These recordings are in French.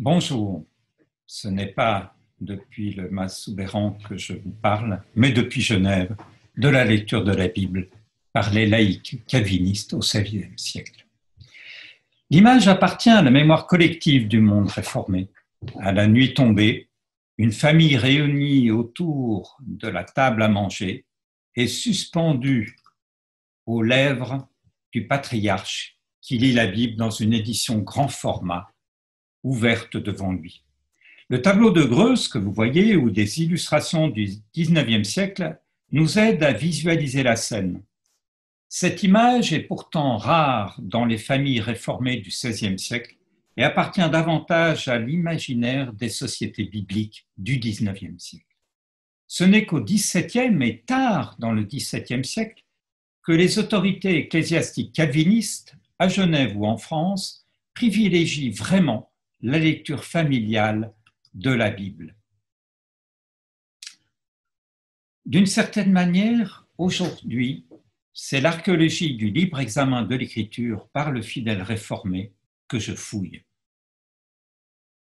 Bonjour, ce n'est pas depuis le Mas Soubeyran que je vous parle, mais depuis Genève, de la lecture de la Bible par les laïcs calvinistes au XVIe siècle. L'image appartient à la mémoire collective du monde réformé. À la nuit tombée, une famille réunie autour de la table à manger est suspendue aux lèvres du patriarche qui lit la Bible dans une édition grand format ouverte devant lui. Le tableau de Greuze que vous voyez ou des illustrations du XIXe siècle nous aident à visualiser la scène. Cette image est pourtant rare dans les familles réformées du XVIe siècle et appartient davantage à l'imaginaire des sociétés bibliques du XIXe siècle. Ce n'est qu'au XVIIe et tard dans le XVIIe siècle que les autorités ecclésiastiques calvinistes, à Genève ou en France, privilégient vraiment la lecture familiale de la Bible. D'une certaine manière, aujourd'hui, c'est l'archéologie du libre examen de l'écriture par le fidèle réformé que je fouille.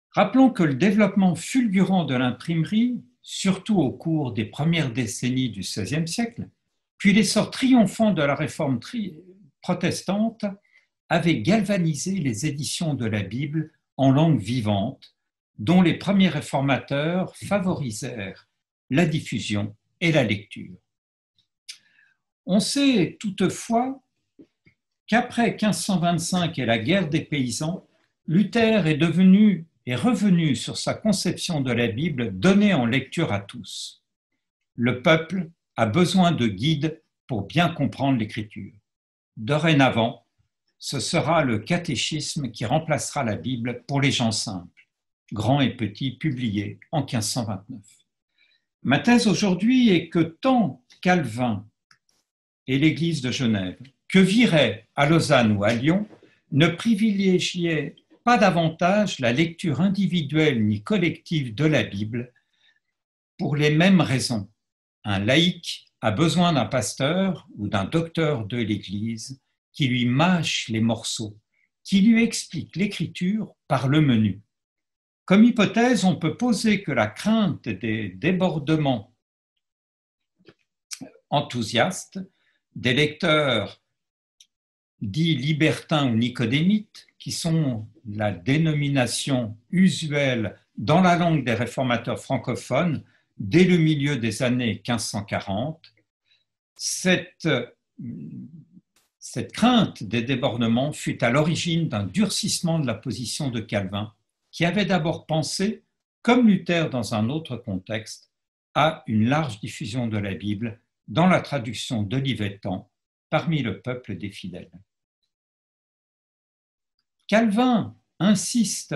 Rappelons que le développement fulgurant de l'imprimerie, surtout au cours des premières décennies du XVIe siècle, puis l'essor triomphant de la réforme protestante, avait galvanisé les éditions de la Bible en langue vivante, dont les premiers réformateurs favorisèrent la diffusion et la lecture. On sait toutefois qu'après 1525 et la guerre des paysans, Luther est revenu sur sa conception de la Bible donnée en lecture à tous. Le peuple a besoin de guides pour bien comprendre l'écriture. Dorénavant, ce sera le catéchisme qui remplacera la Bible pour les gens simples, grands et petits, publié en 1529. Ma thèse aujourd'hui est que tant Calvin et l'Église de Genève, que Viret à Lausanne ou à Lyon, ne privilégiaient pas davantage la lecture individuelle ni collective de la Bible pour les mêmes raisons. Un laïc a besoin d'un pasteur ou d'un docteur de l'Église qui lui mâche les morceaux, qui lui explique l'écriture par le menu. Comme hypothèse, on peut poser que la crainte des débordements enthousiastes des lecteurs dits libertins ou nicodémites, qui sont la dénomination usuelle dans la langue des réformateurs francophones dès le milieu des années 1540, cette crainte des débordements fut à l'origine d'un durcissement de la position de Calvin, qui avait d'abord pensé, comme Luther dans un autre contexte, à une large diffusion de la Bible dans la traduction d'Olivetan parmi le peuple des fidèles. Calvin insiste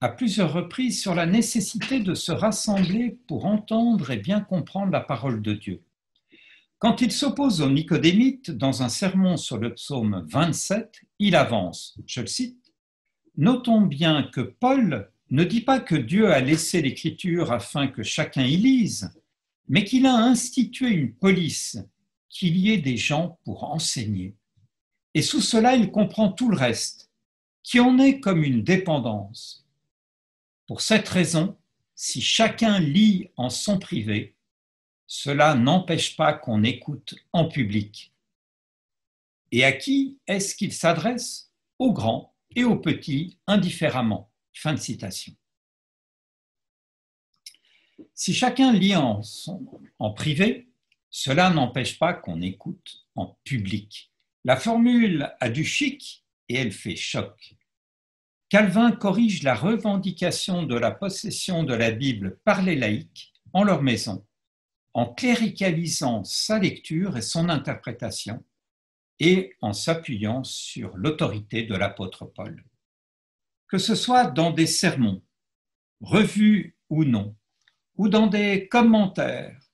à plusieurs reprises sur la nécessité de se rassembler pour entendre et bien comprendre la parole de Dieu. Quand il s'oppose aux nicodémites dans un sermon sur le psaume 27, il avance, je le cite, « Notons bien que Paul ne dit pas que Dieu a laissé l'écriture afin que chacun y lise, mais qu'il a institué une police, qu'il y ait des gens pour enseigner. Et sous cela, il comprend tout le reste, qui en est comme une dépendance. Pour cette raison, si chacun lit en son privé, cela n'empêche pas qu'on écoute en public. Et à qui est-ce qu'il s'adresse? Aux grands et aux petits indifféremment. » Fin de citation. Si chacun lit en privé, cela n'empêche pas qu'on écoute en public. La formule a du chic et elle fait choc. Calvin corrige la revendication de la possession de la Bible par les laïcs en leur maison, en cléricalisant sa lecture et son interprétation et en s'appuyant sur l'autorité de l'apôtre Paul. Que ce soit dans des sermons, revus ou non, ou dans des commentaires,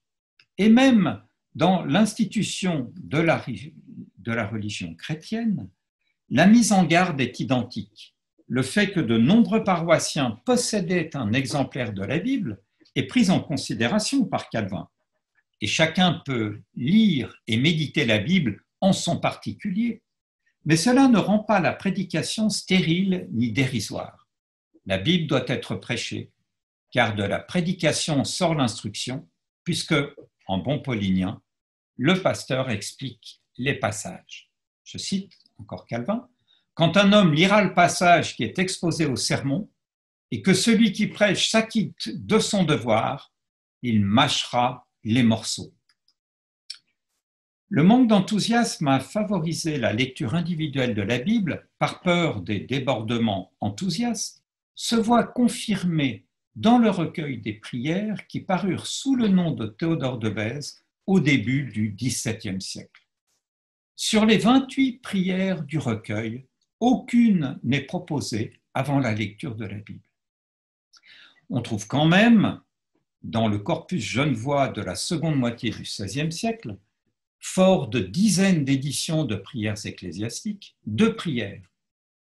et même dans l'institution de la religion chrétienne, la mise en garde est identique. Le fait que de nombreux paroissiens possédaient un exemplaire de la Bible est pris en considération par Calvin. Et chacun peut lire et méditer la Bible en son particulier, Mais cela ne rend pas la prédication stérile ni dérisoire. La Bible doit être prêchée, car de la prédication sort l'instruction, puisque, en bon paulinien, le pasteur explique les passages. Je cite encore Calvin, « Quand un homme lira le passage qui est exposé au sermon, et que celui qui prêche s'acquitte de son devoir, il mâchera les morceaux. » Le manque d'enthousiasme a favorisé la lecture individuelle de la Bible par peur des débordements enthousiastes, se voit confirmé dans le recueil des prières qui parurent sous le nom de Théodore de Bèze au début du XVIIe siècle. Sur les 28 prières du recueil, aucune n'est proposée avant la lecture de la Bible. On trouve quand même, dans le corpus genevois de la seconde moitié du XVIe siècle, fort de dizaines d'éditions de prières ecclésiastiques, 2 prières,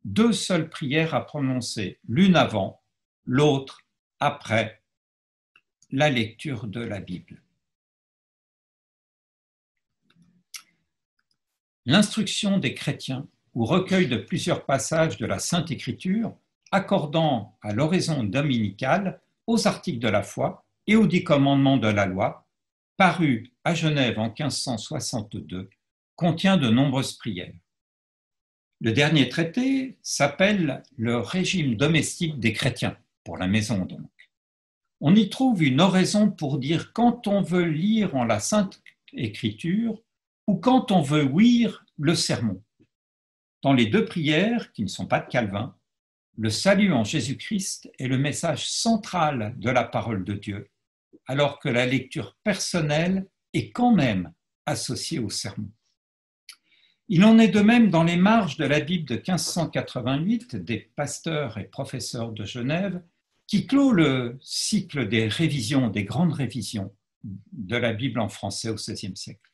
2 seules prières à prononcer, l'une avant, l'autre après la lecture de la Bible. L'instruction des chrétiens, ou recueil de plusieurs passages de la Sainte Écriture, accordant à l'oraison dominicale, aux articles de la foi et aux 10 commandements de la loi, paru à Genève en 1562, contient de nombreuses prières. Le dernier traité s'appelle le régime domestique des chrétiens, pour la maison donc. On y trouve une oraison pour dire quand on veut lire en la Sainte Écriture ou quand on veut ouïr le sermon. Dans les 2 prières, qui ne sont pas de Calvin, le salut en Jésus-Christ est le message central de la parole de Dieu, alors que la lecture personnelle est quand même associée au sermon. Il en est de même dans les marges de la Bible de 1588 des pasteurs et professeurs de Genève, qui clôt le cycle des révisions, des grandes révisions de la Bible en français au XVIe siècle.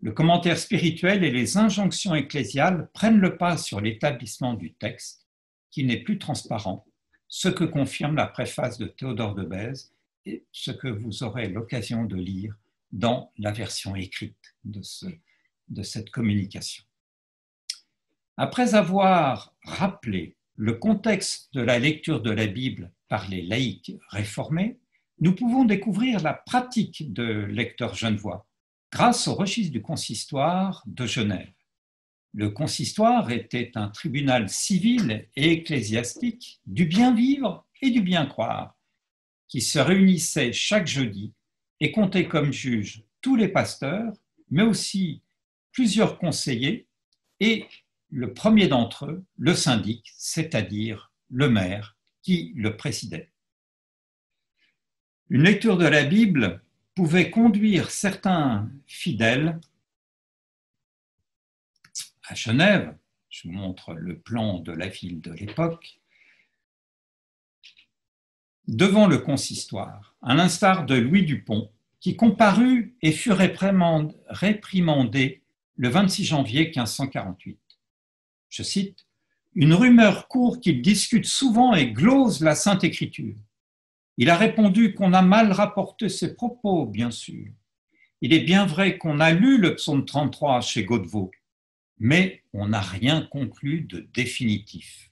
Le commentaire spirituel et les injonctions ecclésiales prennent le pas sur l'établissement du texte, qui n'est plus transparent, ce que confirme la préface de Théodore de Bèze et ce que vous aurez l'occasion de lire dans la version écrite de cette communication. Après avoir rappelé le contexte de la lecture de la Bible par les laïcs réformés, nous pouvons découvrir la pratique de lecteurs genevois grâce au registre du consistoire de Genève. Le consistoire était un tribunal civil et ecclésiastique du bien vivre et du bien croire, qui se réunissait chaque jeudi et comptait comme juges tous les pasteurs, mais aussi plusieurs conseillers et le premier d'entre eux, le syndic, c'est-à-dire le maire qui le présidait. Une lecture de la Bible pouvait conduire certains fidèles à Genève, je vous montre le plan de la ville de l'époque, devant le consistoire, à l'instar de Louis Dupont, qui comparut et fut réprimandé le 26 janvier 1548. Je cite, « Une rumeur court qu'il discute souvent et glose la Sainte Écriture. Il a répondu qu'on a mal rapporté ses propos, bien sûr. Il est bien vrai qu'on a lu le psaume 33 chez Godevaux, mais on n'a rien conclu de définitif. »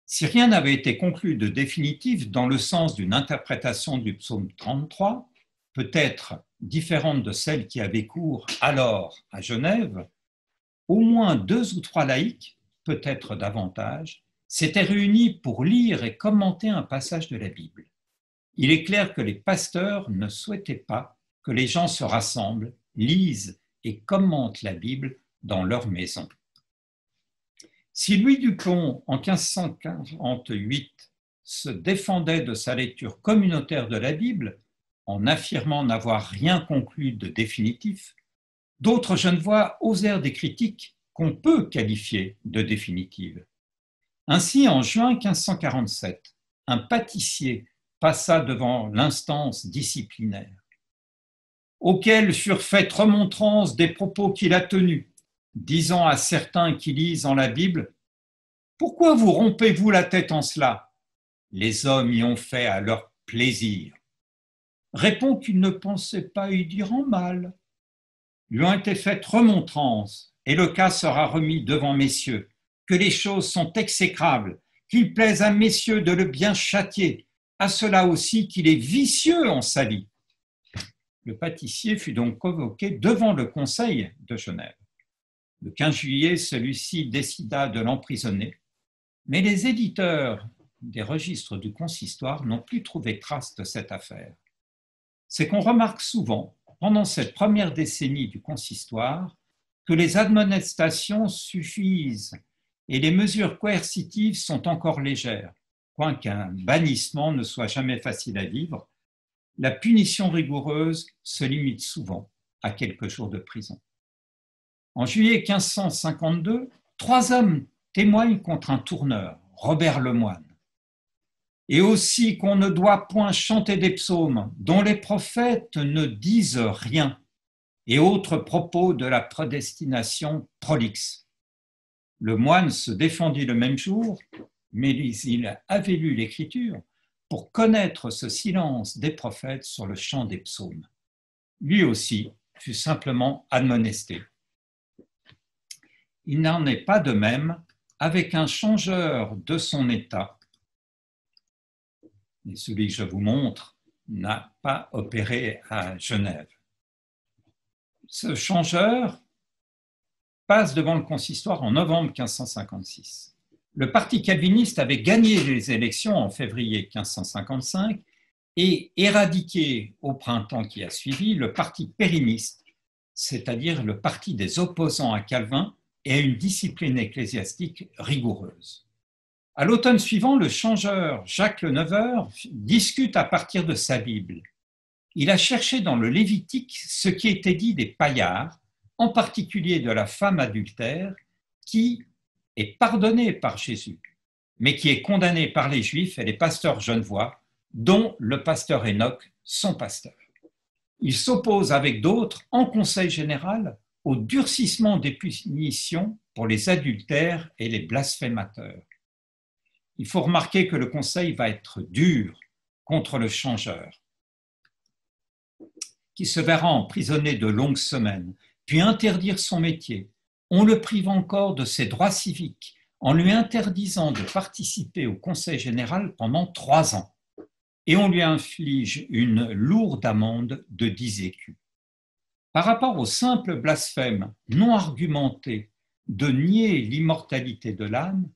Si rien n'avait été conclu de définitif dans le sens d'une interprétation du psaume 33, peut-être différente de celle qui avait cours alors à Genève, au moins 2 ou 3 laïcs, peut-être davantage, s'étaient réunis pour lire et commenter un passage de la Bible. Il est clair que les pasteurs ne souhaitaient pas que les gens se rassemblent, lisent et commentent la Bible dans leur maison. Si Louis Dupont, en 1548, se défendait de sa lecture communautaire de la Bible, en affirmant n'avoir rien conclu de définitif, d'autres genevois osèrent des critiques qu'on peut qualifier de définitives. Ainsi, en juin 1547, un pâtissier passa devant l'instance disciplinaire, auquel furent faites remontrances des propos qu'il a tenus, disant à certains qui lisent en la Bible « Pourquoi vous rompez-vous la tête en cela ? Les hommes y ont fait à leur plaisir. » Répond qu'il ne pensait pas y dire en mal. Lui ont été faites remontrances et le cas sera remis devant messieurs, que les choses sont exécrables, qu'il plaise à messieurs de le bien châtier, à cela aussi qu'il est vicieux en sa vie. Le pâtissier fut donc convoqué devant le Conseil de Genève. Le 15 juillet, celui-ci décida de l'emprisonner, mais les éditeurs des registres du consistoire n'ont plus trouvé trace de cette affaire. C'est qu'on remarque souvent, pendant cette première décennie du consistoire, que les admonestations suffisent et les mesures coercitives sont encore légères, quoiqu'un bannissement ne soit jamais facile à vivre. La punition rigoureuse se limite souvent à quelques jours de prison. En juillet 1552, 3 hommes témoignent contre un tourneur, Robert Lemoine. Et aussi qu'on ne doit point chanter des psaumes dont les prophètes ne disent rien, et autres propos de la prédestination prolixe. Le moine se défendit le même jour, mais il avait lu l'Écriture pour connaître ce silence des prophètes sur le chant des psaumes. Lui aussi fut simplement admonesté. Il n'en est pas de même avec un changeur de son état. Et celui que je vous montre n'a pas opéré à Genève. Ce changeur passe devant le consistoire en novembre 1556. Le parti calviniste avait gagné les élections en février 1555 et éradiqué au printemps qui a suivi le parti périniste, c'est-à-dire le parti des opposants à Calvin et à une discipline ecclésiastique rigoureuse. À l'automne suivant, le changeur Jacques Le Neuveur discute à partir de sa Bible. Il a cherché dans le Lévitique ce qui était dit des paillards, en particulier de la femme adultère, qui est pardonnée par Jésus, mais qui est condamnée par les Juifs et les pasteurs genevois, dont le pasteur Enoch, son pasteur. Il s'oppose avec d'autres, en conseil général, au durcissement des punitions pour les adultères et les blasphémateurs. Il faut remarquer que le conseil va être dur contre le changeur, qui se verra emprisonné de longues semaines, puis interdire son métier. On le prive encore de ses droits civiques en lui interdisant de participer au conseil général pendant 3 ans. Et on lui inflige une lourde amende de 10 écus. Par rapport au simple blasphème non argumenté de nier l'immortalité de l'âme,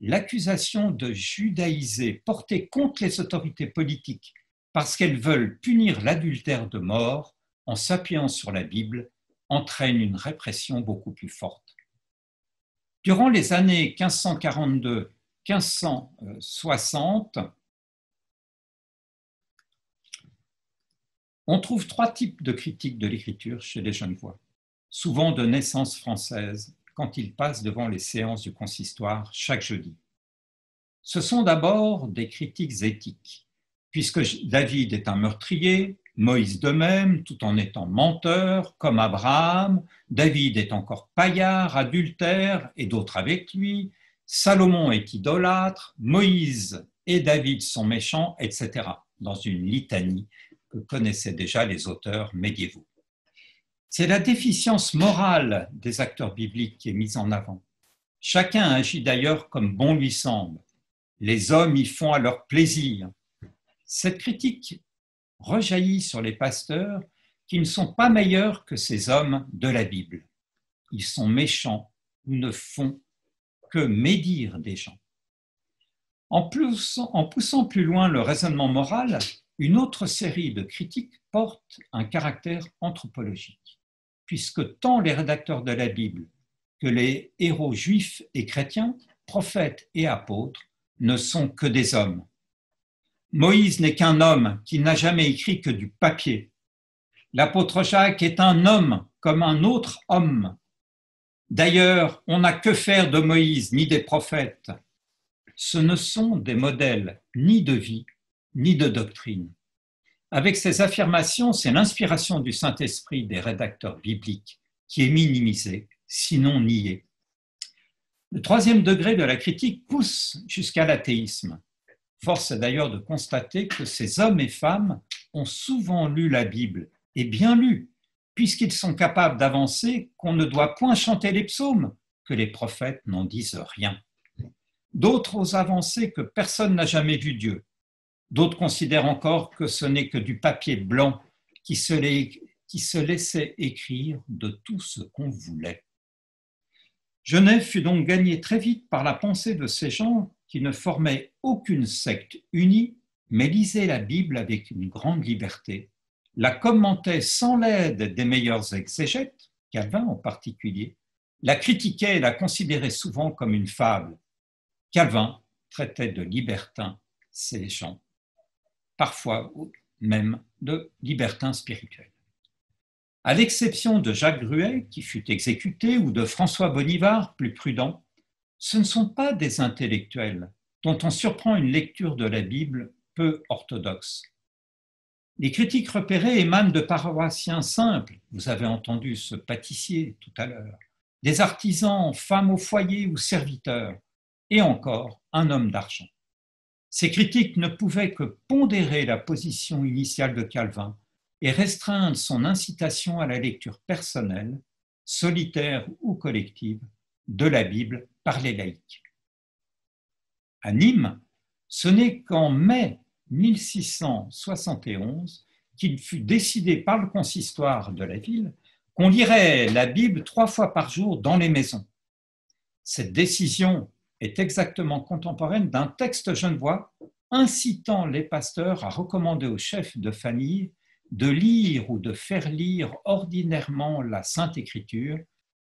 l'accusation de judaïser portée contre les autorités politiques parce qu'elles veulent punir l'adultère de mort en s'appuyant sur la Bible entraîne une répression beaucoup plus forte. Durant les années 1542-1560, on trouve 3 types de critiques de l'écriture chez les Genevois, souvent de naissance française, quand ils passent devant les séances du consistoire chaque jeudi. Ce sont d'abord des critiques éthiques, puisque David est un meurtrier, Moïse de même, tout en étant menteur, comme Abraham, David est encore paillard, adultère, et d'autres avec lui, Salomon est idolâtre, Moïse et David sont méchants, etc., dans une litanie que connaissaient déjà les auteurs médiévaux. C'est la déficience morale des acteurs bibliques qui est mise en avant. Chacun agit d'ailleurs comme bon lui semble. Les hommes y font à leur plaisir. Cette critique rejaillit sur les pasteurs qui ne sont pas meilleurs que ces hommes de la Bible. Ils sont méchants ou ne font que médire des gens. En poussant plus loin le raisonnement moral, une autre série de critiques porte un caractère anthropologique, puisque tant les rédacteurs de la Bible que les héros juifs et chrétiens, prophètes et apôtres, ne sont que des hommes. Moïse n'est qu'un homme qui n'a jamais écrit que du papier. L'apôtre Jacques est un homme comme un autre homme. D'ailleurs, on n'a que faire de Moïse ni des prophètes. Ce ne sont des modèles ni de vie, ni de doctrine. Avec ces affirmations, c'est l'inspiration du Saint-Esprit des rédacteurs bibliques qui est minimisée, sinon niée. Le 3e degré de la critique pousse jusqu'à l'athéisme. Force est d'ailleurs de constater que ces hommes et femmes ont souvent lu la Bible, et bien lu, puisqu'ils sont capables d'avancer qu'on ne doit point chanter les psaumes, que les prophètes n'en disent rien. D'autres osent avancer que personne n'a jamais vu Dieu. D'autres considèrent encore que ce n'est que du papier blanc qui se laissait écrire de tout ce qu'on voulait. Genève fut donc gagnée très vite par la pensée de ces gens qui ne formaient aucune secte unie, mais lisaient la Bible avec une grande liberté, la commentaient sans l'aide des meilleurs exégètes, Calvin en particulier, la critiquaient et la considéraient souvent comme une fable. Calvin traitait de libertins ces gens, parfois même de libertins spirituels. À l'exception de Jacques Gruet, qui fut exécuté, ou de François Bonnivard, plus prudent, ce ne sont pas des intellectuels dont on surprend une lecture de la Bible peu orthodoxe. Les critiques repérées émanent de paroissiens simples, vous avez entendu ce pâtissier tout à l'heure, des artisans, femmes au foyer ou serviteurs, et encore un homme d'argent. Ces critiques ne pouvaient que pondérer la position initiale de Calvin et restreindre son incitation à la lecture personnelle, solitaire ou collective, de la Bible par les laïcs. À Nîmes, ce n'est qu'en mai 1671 qu'il fut décidé par le consistoire de la ville qu'on lirait la Bible 3 fois par jour dans les maisons. Cette décision est exactement contemporaine d'un texte genevois incitant les pasteurs à recommander aux chefs de famille de lire ou de faire lire ordinairement la Sainte Écriture,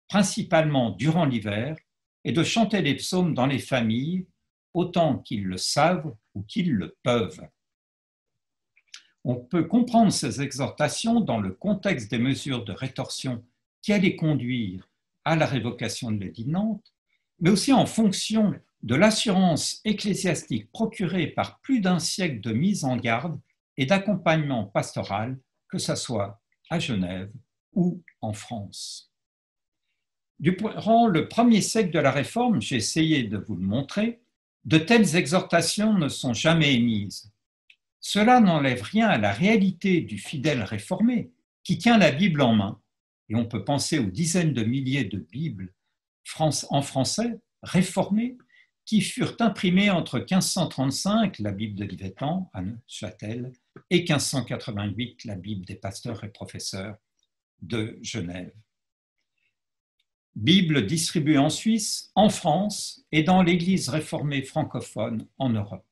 principalement durant l'hiver, et de chanter les psaumes dans les familles, autant qu'ils le savent ou qu'ils le peuvent. On peut comprendre ces exhortations dans le contexte des mesures de rétorsion qui allaient conduire à la révocation de l'édit de Nantes, mais aussi en fonction de l'assurance ecclésiastique procurée par plus d'un siècle de mise en garde et d'accompagnement pastoral, que ce soit à Genève ou en France. Durant le premier siècle de la Réforme, j'ai essayé de vous le montrer, de telles exhortations ne sont jamais émises. Cela n'enlève rien à la réalité du fidèle réformé qui tient la Bible en main, et on peut penser aux dizaines de milliers de Bibles en français réformées qui furent imprimées entre 1535, la Bible de Livétan à Neuchâtel, et 1588, la Bible des pasteurs et professeurs de Genève. Bible distribuée en Suisse, en France et dans l'Église réformée francophone en Europe.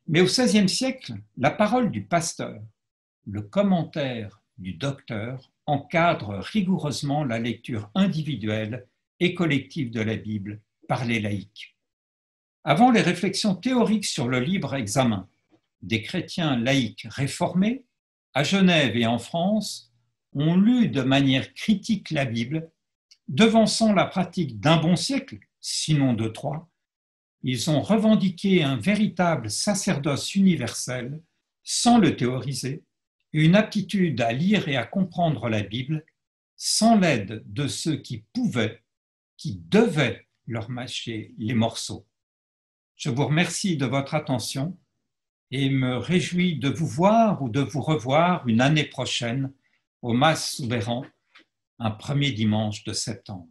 Mais au XVIe siècle, la parole du pasteur, le commentaire du docteur encadre rigoureusement la lecture individuelle et collective de la Bible par les laïcs. Avant les réflexions théoriques sur le libre examen, des chrétiens laïcs réformés, à Genève et en France, ont lu de manière critique la Bible, devançant la pratique d'un bon siècle, sinon de 3. Ils ont revendiqué un véritable sacerdoce universel, sans le théoriser, une aptitude à lire et à comprendre la Bible, sans l'aide de ceux qui pouvaient, qui devaient leur mâcher les morceaux. Je vous remercie de votre attention et me réjouis de vous voir ou de vous revoir une année prochaine au Mas Souverain, un premier dimanche de septembre.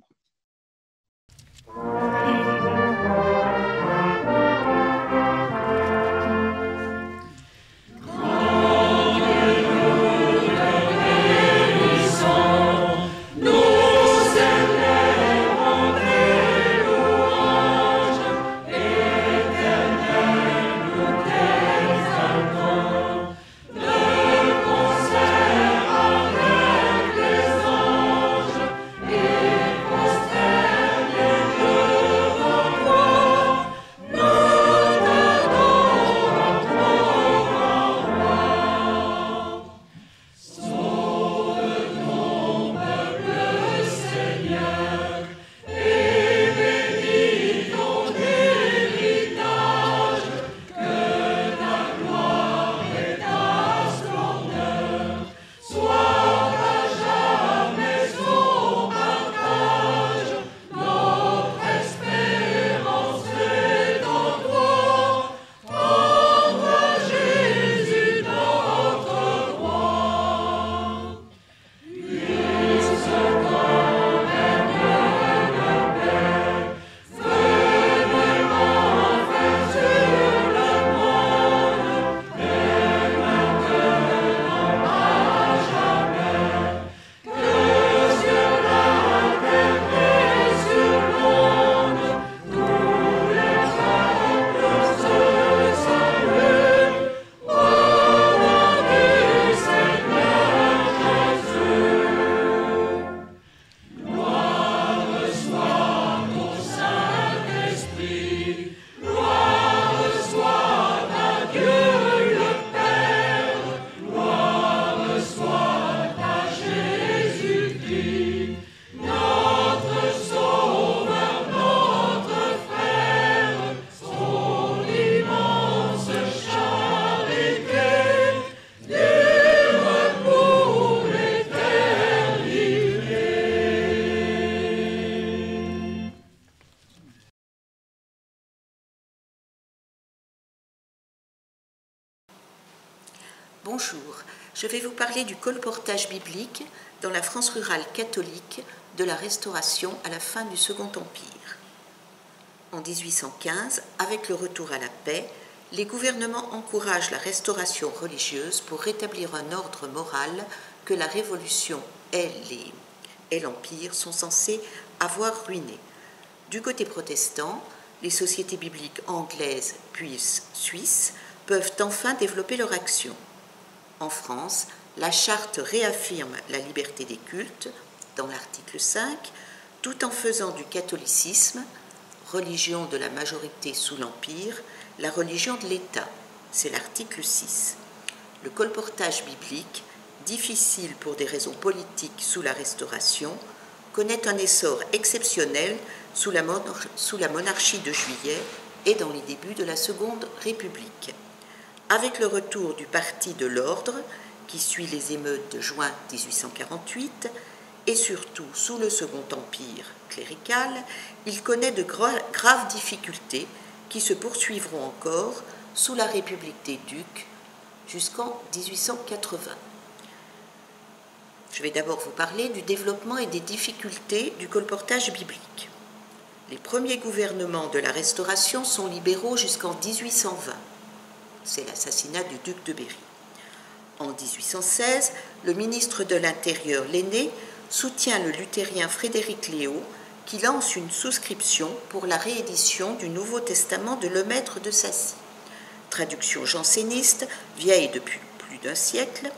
Bonjour, je vais vous parler du colportage biblique dans la France rurale catholique de la Restauration à la fin du Second Empire. En 1815, avec le retour à la paix, les gouvernements encouragent la restauration religieuse pour rétablir un ordre moral que la Révolution et l'Empire sont censés avoir ruiné. Du côté protestant, les sociétés bibliques anglaises puis suisses peuvent enfin développer leur action. En France, la charte réaffirme la liberté des cultes, dans l'article 5, tout en faisant du catholicisme, religion de la majorité sous l'Empire, la religion de l'État, c'est l'article 6. Le colportage biblique, difficile pour des raisons politiques sous la Restauration, connaît un essor exceptionnel sous la monarchie de Juillet et dans les débuts de la Seconde République. Avec le retour du Parti de l'Ordre, qui suit les émeutes de juin 1848, et surtout sous le Second Empire clérical, il connaît de graves difficultés qui se poursuivront encore sous la République des Ducs jusqu'en 1880. Je vais d'abord vous parler du développement et des difficultés du colportage biblique. Les premiers gouvernements de la Restauration sont libéraux jusqu'en 1820. C'est l'assassinat du duc de Berry. En 1816, le ministre de l'Intérieur, Lainé, soutient le luthérien Frédéric Léaud, qui lance une souscription pour la réédition du Nouveau Testament de Lemaître de Sacy. Traduction janséniste, vieille depuis plus d'un siècle,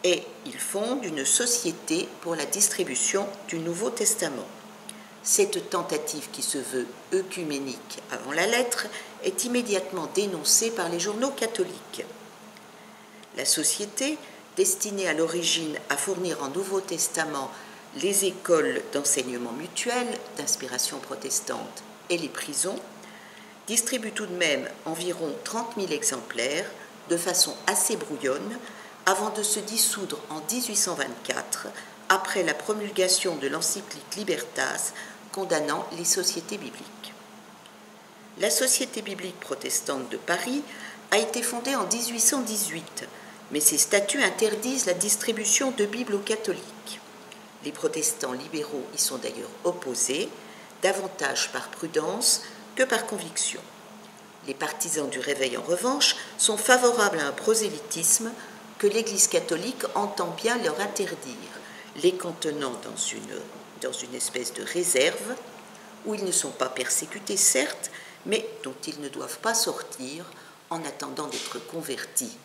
et il fonde une société pour la distribution du Nouveau Testament. Cette tentative qui se veut œcuménique avant la lettre est immédiatement dénoncée par les journaux catholiques. La société, destinée à l'origine à fournir en Nouveau Testament les écoles d'enseignement mutuel d'inspiration protestante et les prisons, distribue tout de même environ 30 000 exemplaires de façon assez brouillonne avant de se dissoudre en 1824 après la promulgation de l'encyclique Libertas condamnant les sociétés bibliques. La Société biblique protestante de Paris a été fondée en 1818, mais ses statuts interdisent la distribution de Bibles aux catholiques. Les protestants libéraux y sont d'ailleurs opposés, davantage par prudence que par conviction. Les partisans du réveil, en revanche, sont favorables à un prosélytisme que l'Église catholique entend bien leur interdire, les cantonnant dans une espèce de réserve où ils ne sont pas persécutés, certes, mais dont ils ne doivent pas sortir en attendant d'être convertis,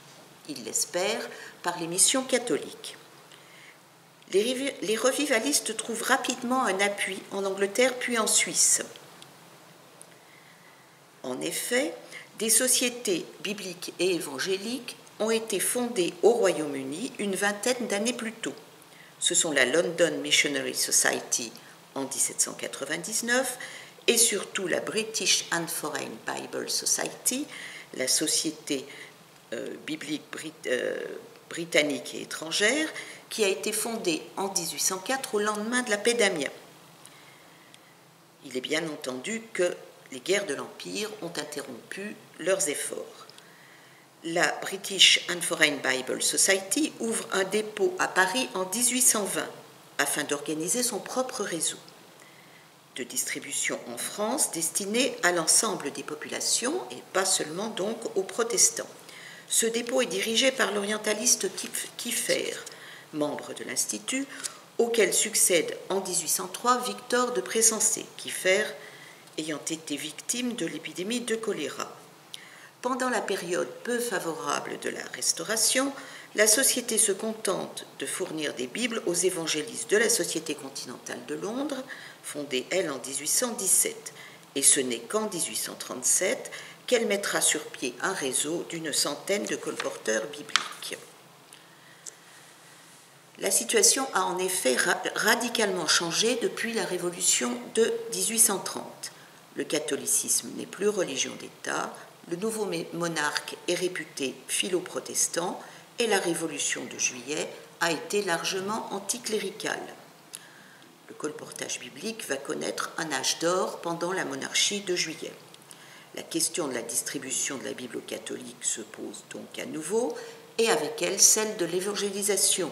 ils l'espèrent, par les missions catholiques. Les revivalistes trouvent rapidement un appui en Angleterre puis en Suisse. En effet, des sociétés bibliques et évangéliques ont été fondées au Royaume-Uni une vingtaine d'années plus tôt. Ce sont la London Missionary Society en 1799 et surtout la British and Foreign Bible Society, la société biblique britannique et étrangère, qui a été fondée en 1804 au lendemain de la paix d'Amiens. Il est bien entendu que les guerres de l'Empire ont interrompu leurs efforts. La British and Foreign Bible Society ouvre un dépôt à Paris en 1820 afin d'organiser son propre réseau de distribution en France destiné à l'ensemble des populations et pas seulement donc aux protestants. Ce dépôt est dirigé par l'orientaliste Kiefer, membre de l'Institut, auquel succède en 1803 Victor de Pressensé, Kiefer ayant été victime de l'épidémie de choléra. Pendant la période peu favorable de la Restauration, la Société se contente de fournir des Bibles aux évangélistes de la Société continentale de Londres, fondée, elle, en 1817, et ce n'est qu'en 1837 qu'elle mettra sur pied un réseau d'une centaine de colporteurs bibliques. La situation a en effet radicalement changé depuis la Révolution de 1830. Le catholicisme n'est plus religion d'État, le nouveau monarque est réputé philo-protestant et la Révolution de Juillet a été largement anticléricale. Le colportage biblique va connaître un âge d'or pendant la monarchie de Juillet. La question de la distribution de la Bible aux catholiques se pose donc à nouveau et avec elle celle de l'évangélisation.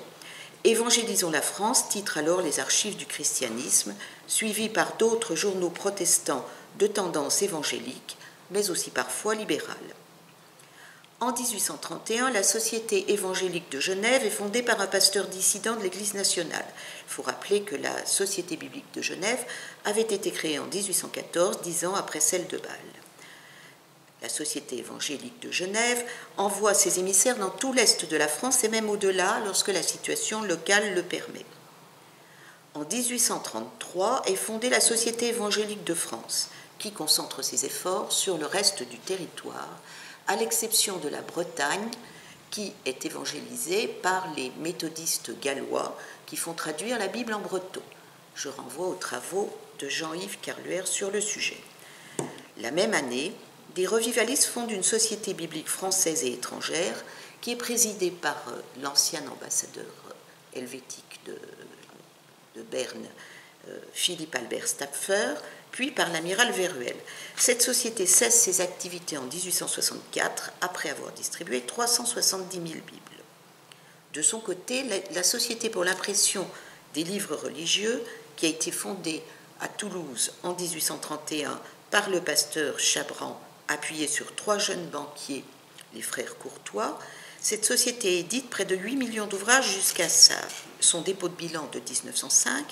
Évangélisons la France titre alors les archives du christianisme, suivies par d'autres journaux protestants de tendance évangélique, mais aussi parfois libérale. En 1831, la Société évangélique de Genève est fondée par un pasteur dissident de l'Église nationale. Il faut rappeler que la Société biblique de Genève avait été créée en 1814, 10 ans après celle de Bâle. La Société évangélique de Genève envoie ses émissaires dans tout l'est de la France et même au-delà lorsque la situation locale le permet. En 1833 est fondée la Société évangélique de France, qui concentre ses efforts sur le reste du territoire, à l'exception de la Bretagne, qui est évangélisée par les méthodistes gallois qui font traduire la Bible en breton. Je renvoie aux travaux de Jean-Yves Carluère sur le sujet. La même année, des revivalistes fondent une société biblique française et étrangère qui est présidée par l'ancien ambassadeur helvétique de Berne, Philippe Albert Stapfer, puis par l'amiral Verruel. Cette société cesse ses activités en 1864 après avoir distribué 370 000 Bibles. De son côté, la Société pour l'impression des livres religieux, qui a été fondée à Toulouse en 1831 par le pasteur Chabran, appuyé sur 3 jeunes banquiers, les frères Courtois, cette société édite près de 8 millions d'ouvrages jusqu'à son dépôt de bilan de 1905,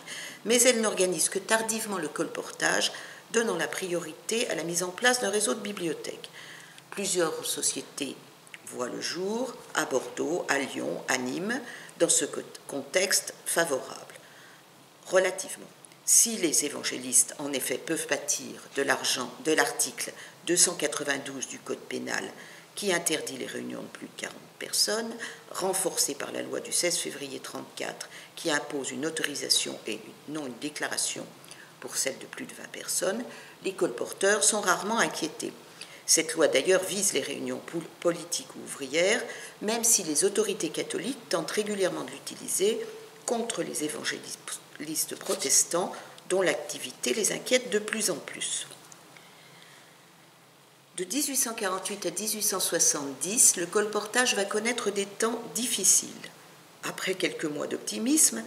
mais elle n'organise que tardivement le colportage, donnant la priorité à la mise en place d'un réseau de bibliothèques. Plusieurs sociétés voient le jour à Bordeaux, à Lyon, à Nîmes, dans ce contexte favorable. Relativement. Si les évangélistes, en effet, peuvent pâtir de l'article 292 du Code pénal qui interdit les réunions de plus de 40 personnes, renforcé par la loi du 16 février 1934 qui impose une autorisation et non une déclaration pour celles de plus de 20 personnes, les colporteurs sont rarement inquiétés. Cette loi d'ailleurs vise les réunions politiques ou ouvrières, même si les autorités catholiques tentent régulièrement de l'utiliser contre les évangélistes protestants dont l'activité les inquiète de plus en plus. De 1848 à 1870, le colportage va connaître des temps difficiles. Après quelques mois d'optimisme,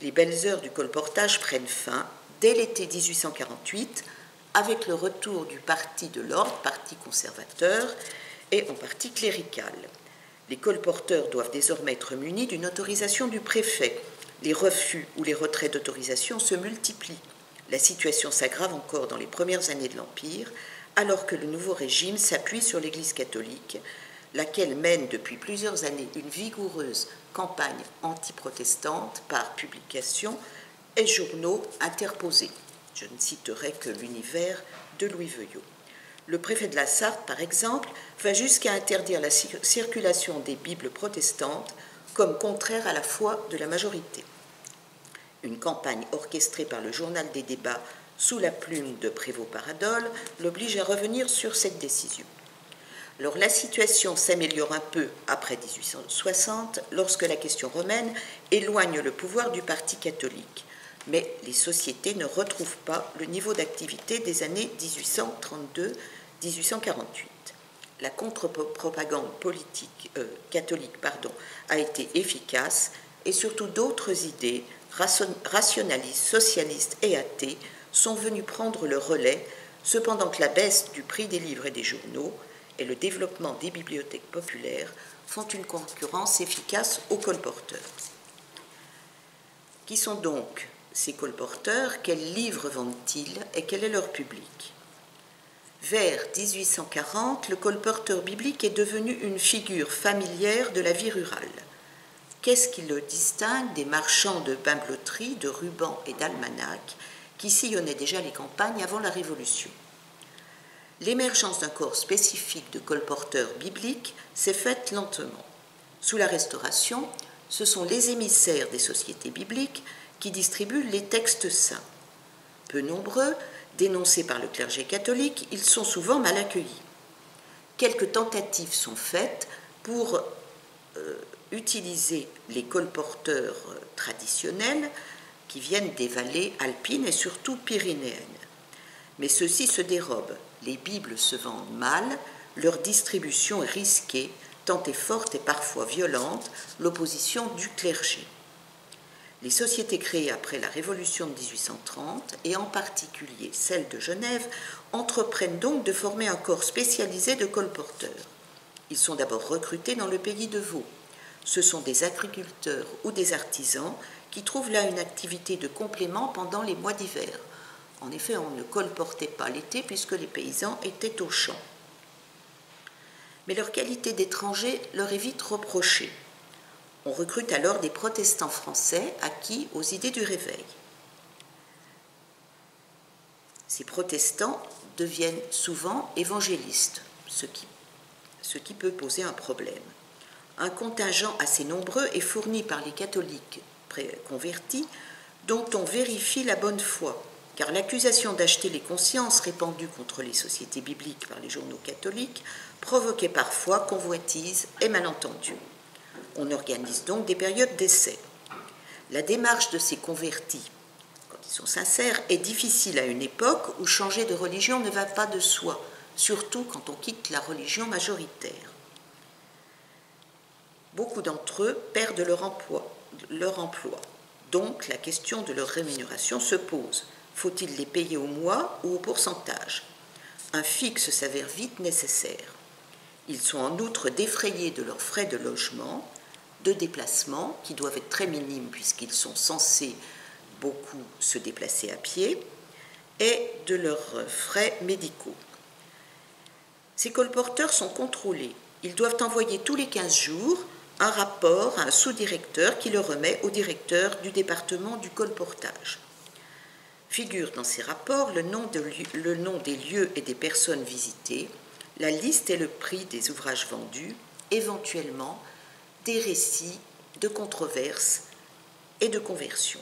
les belles heures du colportage prennent fin dès l'été 1848 avec le retour du parti de l'ordre, parti conservateur, et en partie clérical. Les colporteurs doivent désormais être munis d'une autorisation du préfet. Les refus ou les retraits d'autorisation se multiplient. La situation s'aggrave encore dans les premières années de l'Empire, alors que le nouveau régime s'appuie sur l'Église catholique, laquelle mène depuis plusieurs années une vigoureuse campagne anti-protestante par publication et journaux interposés. Je ne citerai que l'Univers de Louis Veuillot. Le préfet de la Sarthe, par exemple, va jusqu'à interdire la circulation des Bibles protestantes comme contraire à la foi de la majorité. Une campagne orchestrée par le Journal des débats sous la plume de Prévost-Paradol l'oblige à revenir sur cette décision. Alors la situation s'améliore un peu après 1860 lorsque la question romaine éloigne le pouvoir du parti catholique, mais les sociétés ne retrouvent pas le niveau d'activité des années 1832-1848. La contre-propagande catholique a été efficace et surtout d'autres idées rationalistes, socialistes et athées sont venus prendre le relais, cependant que la baisse du prix des livres et des journaux et le développement des bibliothèques populaires font une concurrence efficace aux colporteurs. Qui sont donc ces colporteurs? Quels livres vendent-ils et quel est leur public? Vers 1840, le colporteur biblique est devenu une figure familière de la vie rurale. Qu'est-ce qui le distingue des marchands de bimbeloterie, de rubans et d'almanachs qui sillonnaient déjà les campagnes avant la Révolution? L'émergence d'un corps spécifique de colporteurs bibliques s'est faite lentement. Sous la Restauration, ce sont les émissaires des sociétés bibliques qui distribuent les textes saints. Peu nombreux, dénoncés par le clergé catholique, ils sont souvent mal accueillis. Quelques tentatives sont faites pour utiliser les colporteurs traditionnels qui viennent des vallées alpines et surtout pyrénéennes. Mais ceux-ci se dérobent, les Bibles se vendent mal, leur distribution est risquée, tant est forte et parfois violente l'opposition du clergé. Les sociétés créées après la Révolution de 1830, et en particulier celle de Genève, entreprennent donc de former un corps spécialisé de colporteurs. Ils sont d'abord recrutés dans le pays de Vaud. Ce sont des agriculteurs ou des artisans qui trouvent là une activité de complément pendant les mois d'hiver. En effet, on ne colportait pas l'été puisque les paysans étaient aux champs. Mais leur qualité d'étrangers leur est vite reprochée. On recrute alors des protestants français acquis aux idées du réveil. Ces protestants deviennent souvent évangélistes, ce qui peut poser un problème. Un contingent assez nombreux est fourni par les catholiques convertis dont on vérifie la bonne foi, car l'accusation d'acheter les consciences répandue contre les sociétés bibliques par les journaux catholiques provoquait parfois convoitises et malentendus. On organise donc des périodes d'essai. La démarche de ces convertis, quand ils sont sincères, est difficile à une époque où changer de religion ne va pas de soi, surtout quand on quitte la religion majoritaire. Beaucoup d'entre eux perdent leur emploi. Donc la question de leur rémunération se pose. Faut-il les payer au mois ou au pourcentage? Un fixe s'avère vite nécessaire. Ils sont en outre défrayés de leurs frais de logement, de déplacement, qui doivent être très minimes puisqu'ils sont censés beaucoup se déplacer à pied, et de leurs frais médicaux. Ces colporteurs sont contrôlés. Ils doivent envoyer tous les 15 jours un rapport à un sous-directeur qui le remet au directeur du département du colportage. Figure dans ces rapports le nom des lieux et des personnes visitées, la liste et le prix des ouvrages vendus, éventuellement des récits de controverses et de conversions.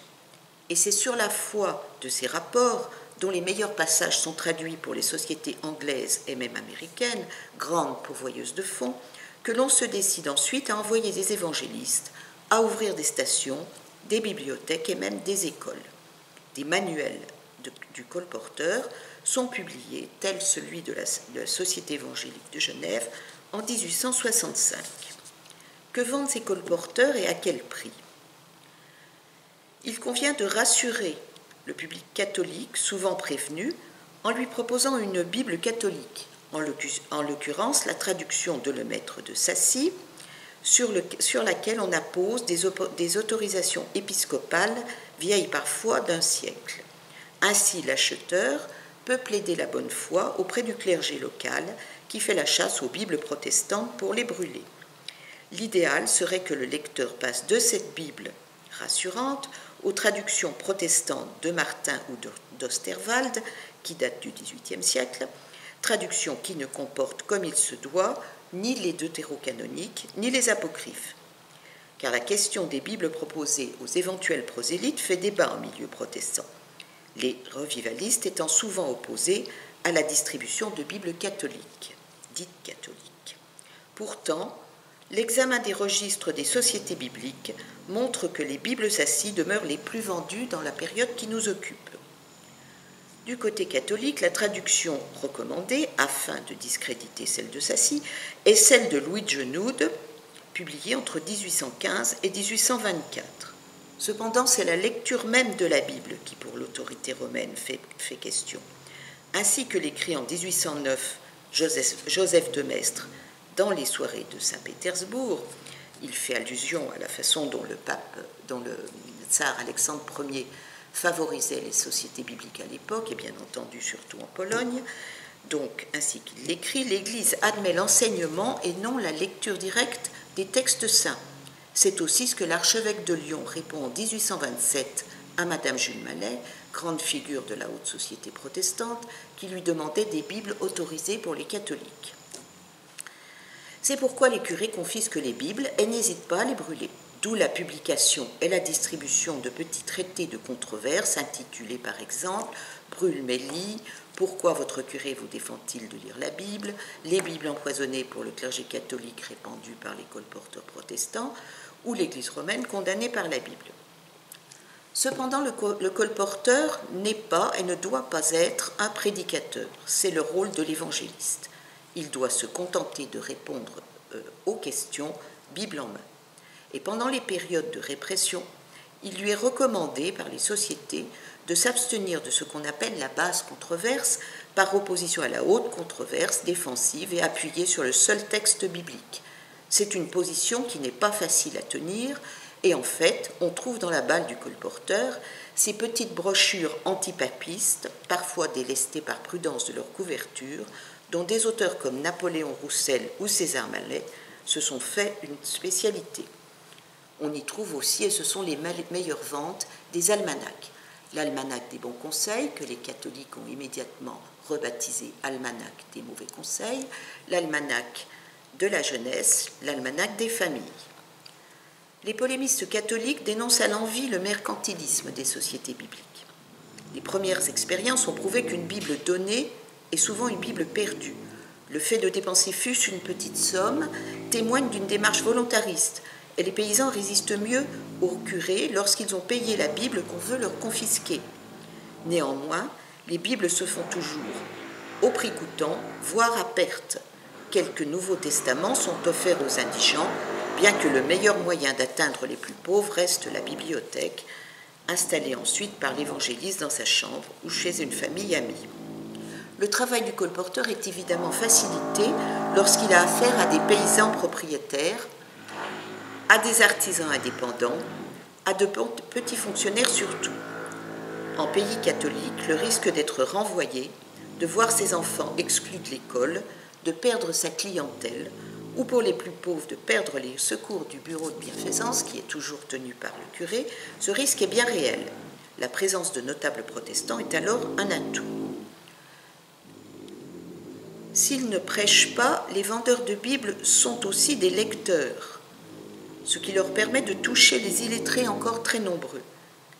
Et c'est sur la foi de ces rapports, dont les meilleurs passages sont traduits pour les sociétés anglaises et même américaines, grandes pourvoyeuses de fonds, que l'on se décide ensuite à envoyer des évangélistes, à ouvrir des stations, des bibliothèques et même des écoles. Des manuels du colporteur sont publiés, tel celui de la Société évangélique de Genève, en 1865. Que vendent ces colporteurs et à quel prix? Il convient de rassurer le public catholique, souvent prévenu, en lui proposant une Bible catholique, en l'occurrence la traduction de Lemaître de Sacy, sur laquelle on appose des autorisations épiscopales vieilles parfois d'un siècle. Ainsi, l'acheteur peut plaider la bonne foi auprès du clergé local qui fait la chasse aux Bibles protestantes pour les brûler. L'idéal serait que le lecteur passe de cette Bible rassurante aux traductions protestantes de Martin ou d'Osterwald, qui datent du XVIIIe siècle, traductions qui ne comportent comme il se doit ni les deutérocanoniques ni les apocryphes. Car la question des Bibles proposées aux éventuels prosélytes fait débat en milieu protestant, les revivalistes étant souvent opposés à la distribution de Bibles catholiques, dites catholiques. Pourtant, l'examen des registres des sociétés bibliques montre que les Bibles Sacy demeurent les plus vendues dans la période qui nous occupe. Du côté catholique, la traduction recommandée, afin de discréditer celle de Sacy, est celle de Louis de Genoude, publiée entre 1815 et 1824. Cependant, c'est la lecture même de la Bible qui, pour l'autorité romaine, fait question, ainsi que l'écrit en 1809 Joseph de Maistre dans les soirées de Saint-Pétersbourg. Il fait allusion à la façon dont le tsar Alexandre Ier favorisait les sociétés bibliques à l'époque, et bien entendu surtout en Pologne. Donc, ainsi qu'il l'écrit, l'Église admet l'enseignement et non la lecture directe des textes saints. C'est aussi ce que l'archevêque de Lyon répond en 1827 à Madame Jules Mallet, grande figure de la haute société protestante, qui lui demandait des Bibles autorisées pour les catholiques. C'est pourquoi les curés confisquent les Bibles et n'hésitent pas à les brûler. D'où la publication et la distribution de petits traités de controverses intitulés par exemple « Brûle mes lits »,« Pourquoi votre curé vous défend-il de lire la Bible ?», les Bibles empoisonnées pour le clergé catholique répandues par les colporteurs protestants ou l'Église romaine condamnée par la Bible. Cependant, le colporteur n'est pas et ne doit pas être un prédicateur. C'est le rôle de l'évangéliste. Il doit se contenter de répondre aux questions, Bible en main. Et pendant les périodes de répression, il lui est recommandé par les sociétés de s'abstenir de ce qu'on appelle la basse controverse, par opposition à la haute controverse défensive et appuyée sur le seul texte biblique. C'est une position qui n'est pas facile à tenir, et en fait, on trouve dans la balle du colporteur ces petites brochures antipapistes, parfois délestées par prudence de leur couverture, dont des auteurs comme Napoléon Roussel ou César Mallet se sont fait une spécialité. On y trouve aussi, et ce sont les meilleures ventes, des almanachs. L'almanach des bons conseils, que les catholiques ont immédiatement rebaptisé almanach des mauvais conseils, l'almanach de la jeunesse, l'almanach des familles. Les polémistes catholiques dénoncent à l'envi le mercantilisme des sociétés bibliques. Les premières expériences ont prouvé qu'une Bible donnée est souvent une Bible perdue. Le fait de dépenser fût-ce une petite somme témoigne d'une démarche volontariste, et les paysans résistent mieux aux curés lorsqu'ils ont payé la Bible qu'on veut leur confisquer. Néanmoins, les Bibles se font toujours au prix coûtant, voire à perte. Quelques Nouveaux Testaments sont offerts aux indigents, bien que le meilleur moyen d'atteindre les plus pauvres reste la bibliothèque, installée ensuite par l'évangéliste dans sa chambre ou chez une famille amie. Le travail du colporteur est évidemment facilité lorsqu'il a affaire à des paysans propriétaires, à des artisans indépendants, à de petits fonctionnaires surtout. En pays catholique, le risque d'être renvoyé, de voir ses enfants exclus de l'école, de perdre sa clientèle, ou pour les plus pauvres de perdre les secours du bureau de bienfaisance, qui est toujours tenu par le curé, ce risque est bien réel. La présence de notables protestants est alors un atout. S'ils ne prêchent pas, les vendeurs de Bibles sont aussi des lecteurs, ce qui leur permet de toucher les illettrés encore très nombreux.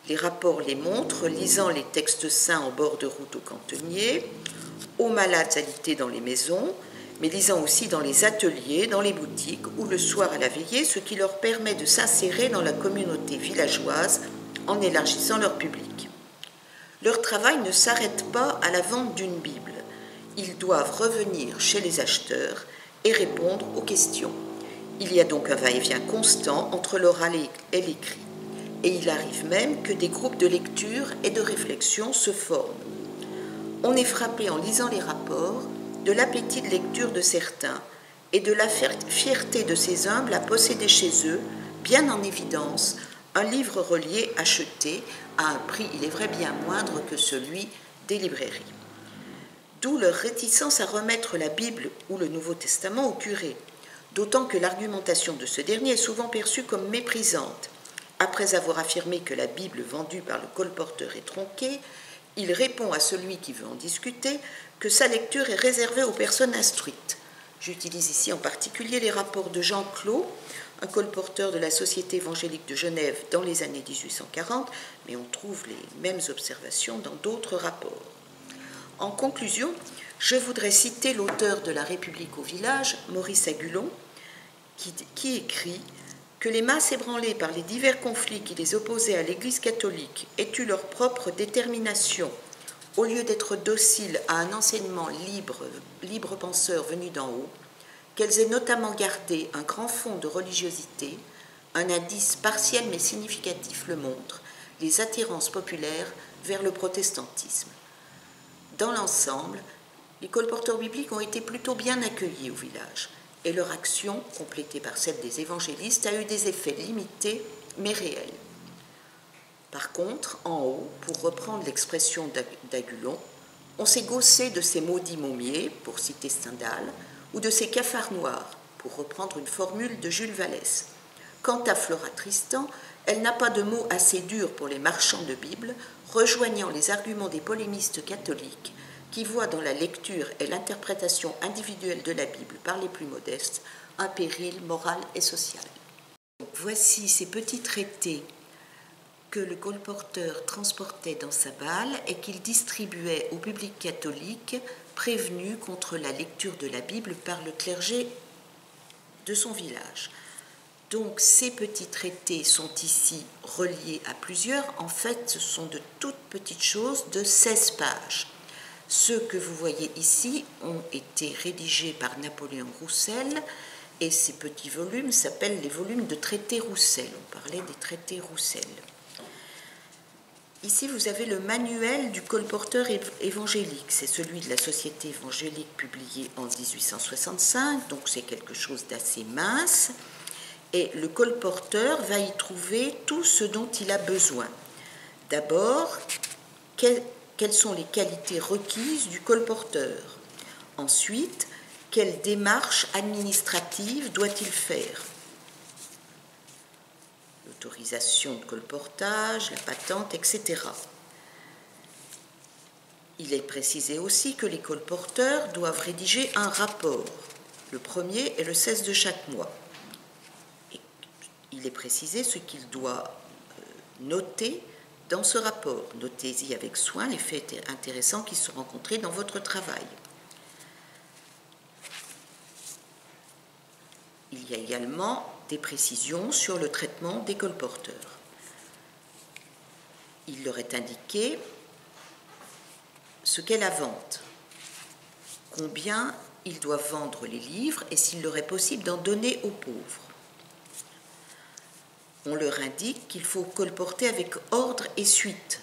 Les rapports les montrent, lisant les textes saints en bord de route aux cantoniers, aux malades alités dans les maisons, mais lisant aussi dans les ateliers, dans les boutiques ou le soir à la veillée, ce qui leur permet de s'insérer dans la communauté villageoise en élargissant leur public. Leur travail ne s'arrête pas à la vente d'une Bible. Ils doivent revenir chez les acheteurs et répondre aux questions. Il y a donc un va-et-vient constant entre l'oral et l'écrit. Et il arrive même que des groupes de lecture et de réflexion se forment. On est frappé en lisant les rapports de l'appétit de lecture de certains et de la fierté de ces humbles à posséder chez eux, bien en évidence, un livre relié acheté à un prix, il est vrai, bien moindre que celui des librairies. D'où leur réticence à remettre la Bible ou le Nouveau Testament au curé, d'autant que l'argumentation de ce dernier est souvent perçue comme méprisante. Après avoir affirmé que la Bible vendue par le colporteur est tronquée, il répond à celui qui veut en discuter que sa lecture est réservée aux personnes instruites. J'utilise ici en particulier les rapports de Jean Clos, un colporteur de la Société évangélique de Genève dans les années 1840, mais on trouve les mêmes observations dans d'autres rapports. En conclusion, je voudrais citer l'auteur de La République au village, Maurice Agulon, qui écrit que les masses ébranlées par les divers conflits qui les opposaient à l'Église catholique aient eu leur propre détermination, au lieu d'être dociles à un enseignement libre penseur venu d'en haut, qu'elles aient notamment gardé un grand fond de religiosité, un indice partiel mais significatif le montre, les attirances populaires vers le protestantisme. Dans l'ensemble, les colporteurs bibliques ont été plutôt bien accueillis au village, et leur action, complétée par celle des évangélistes, a eu des effets limités mais réels. Par contre, en haut, pour reprendre l'expression d'Agulon, on s'est gaussé de ces maudits mômiers, pour citer Stendhal, ou de ces cafards noirs, pour reprendre une formule de Jules Vallès. Quant à Flora Tristan, elle n'a pas de mots assez durs pour les marchands de Bible, rejoignant les arguments des polémistes catholiques qui voient dans la lecture et l'interprétation individuelle de la Bible par les plus modestes un péril moral et social. Voici ces petits traités que le colporteur transportait dans sa balle et qu'il distribuait au public catholique prévenu contre la lecture de la Bible par le clergé de son village. Donc ces petits traités sont ici reliés à plusieurs. En fait, ce sont de toutes petites choses de 16 pages. Ceux que vous voyez ici ont été rédigés par Napoléon Roussel Et ces petits volumes s'appellent les volumes de traités Roussel. On parlait des traités Roussel. Ici, vous avez le manuel du colporteur évangélique. C'est celui de la Société évangélique publié en 1865, donc c'est quelque chose d'assez mince. Et le colporteur va y trouver tout ce dont il a besoin. D'abord, quelles sont les qualités requises du colporteur? Ensuite, quelle démarche administrative doit-il faire? L'autorisation de colportage, la patente, etc. Il est précisé aussi que les colporteurs doivent rédiger un rapport, le 1er et le 16 de chaque mois. Et il est précisé ce qu'il doit noter dans ce rapport. Notez-y avec soin les faits intéressants qui sont rencontrés dans votre travail. Il y a également des précisions sur le traitement des colporteurs. Il leur est indiqué ce qu'est la vente, combien ils doivent vendre les livres et s'il leur est possible d'en donner aux pauvres. On leur indique qu'il faut colporter avec ordre et suite.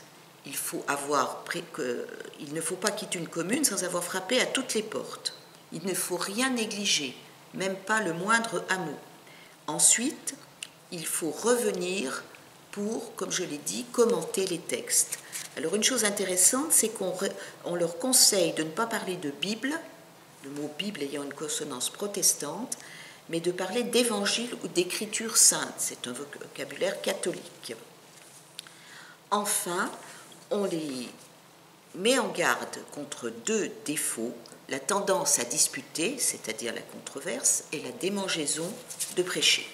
Il ne faut pas quitter une commune sans avoir frappé à toutes les portes. Il ne faut rien négliger, même pas le moindre hameau. Ensuite, il faut revenir pour, comme je l'ai dit, commenter les textes. Alors une chose intéressante, c'est qu'on leur conseille de ne pas parler de Bible, le mot Bible ayant une consonance protestante, mais de parler d'évangile ou d'écriture sainte. C'est un vocabulaire catholique. Enfin, on les met en garde contre deux défauts: la tendance à disputer, c'est-à-dire la controverse, et la démangeaison de prêcher.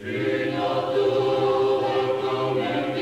Une autre commune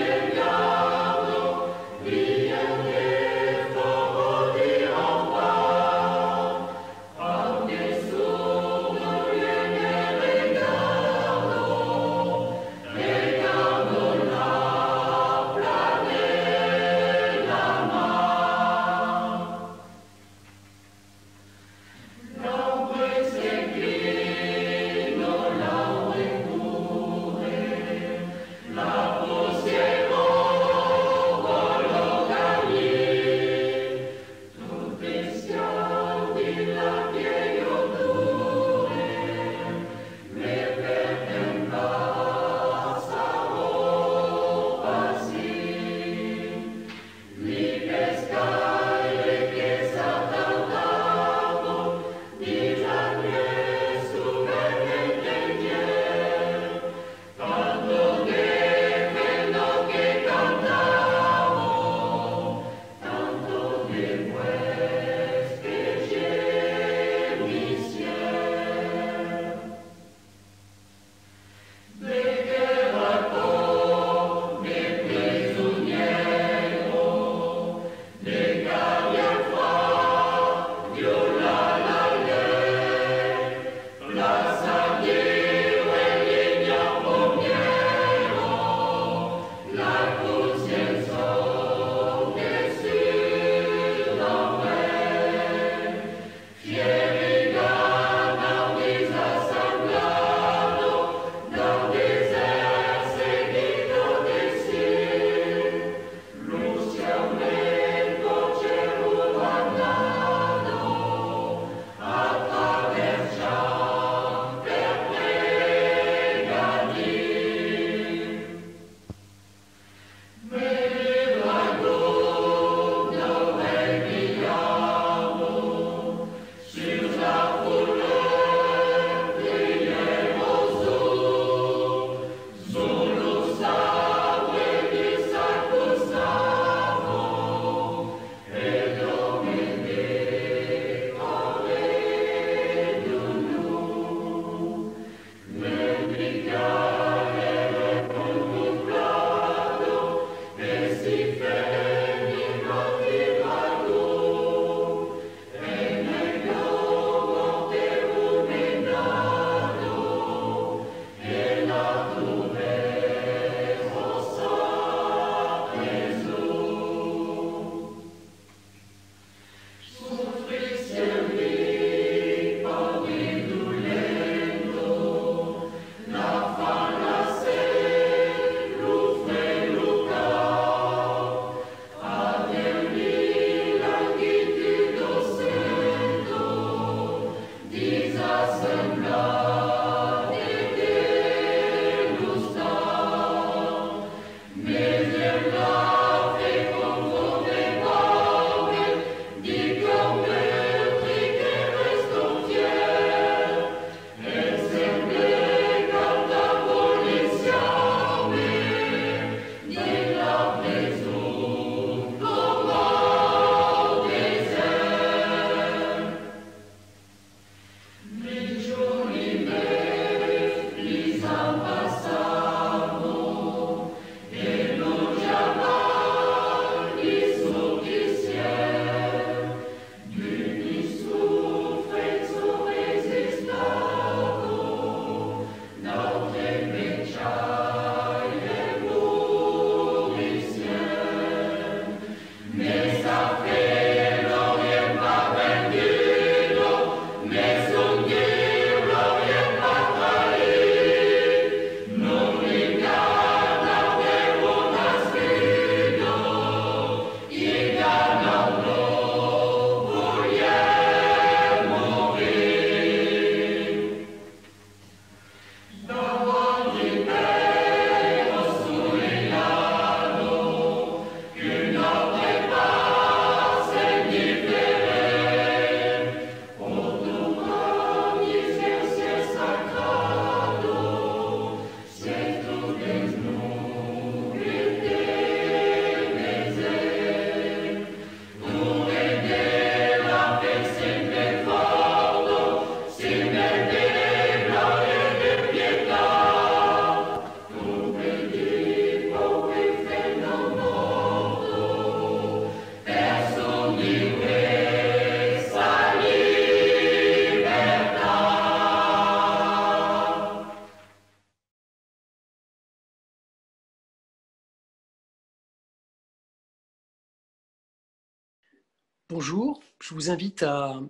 Bonjour, je vous invite à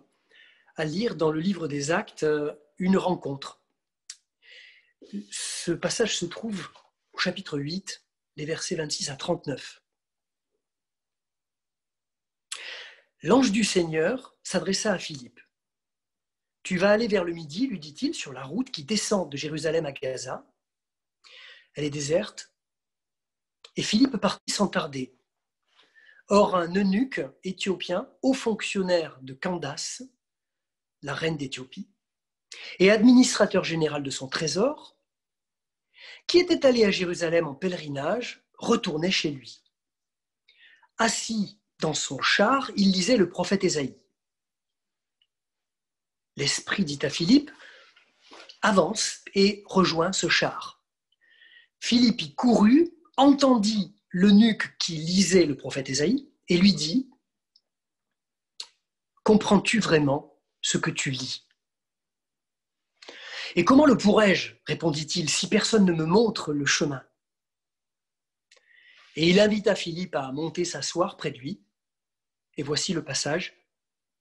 lire dans le livre des Actes une rencontre. Ce passage se trouve au chapitre 8, les versets 26 à 39. L'ange du Seigneur s'adressa à Philippe. « Tu vas aller vers le midi, lui dit-il, sur la route qui descend de Jérusalem à Gaza. Elle est déserte. » Et Philippe partit sans tarder. Or, un eunuque éthiopien, haut fonctionnaire de Candace, la reine d'Éthiopie, et administrateur général de son trésor, qui était allé à Jérusalem en pèlerinage, retournait chez lui. Assis dans son char, il lisait le prophète Ésaïe. L'Esprit dit à Philippe, « Avance et rejoins ce char. » Philippe y courut, entendit l'eunuque qui lisait le prophète Ésaïe et lui dit, « Comprends-tu vraiment ce que tu lis ?» « Et comment le pourrais-je, répondit-il, si personne ne me montre le chemin ?» Et il invita Philippe à monter s'asseoir près de lui. Et voici le passage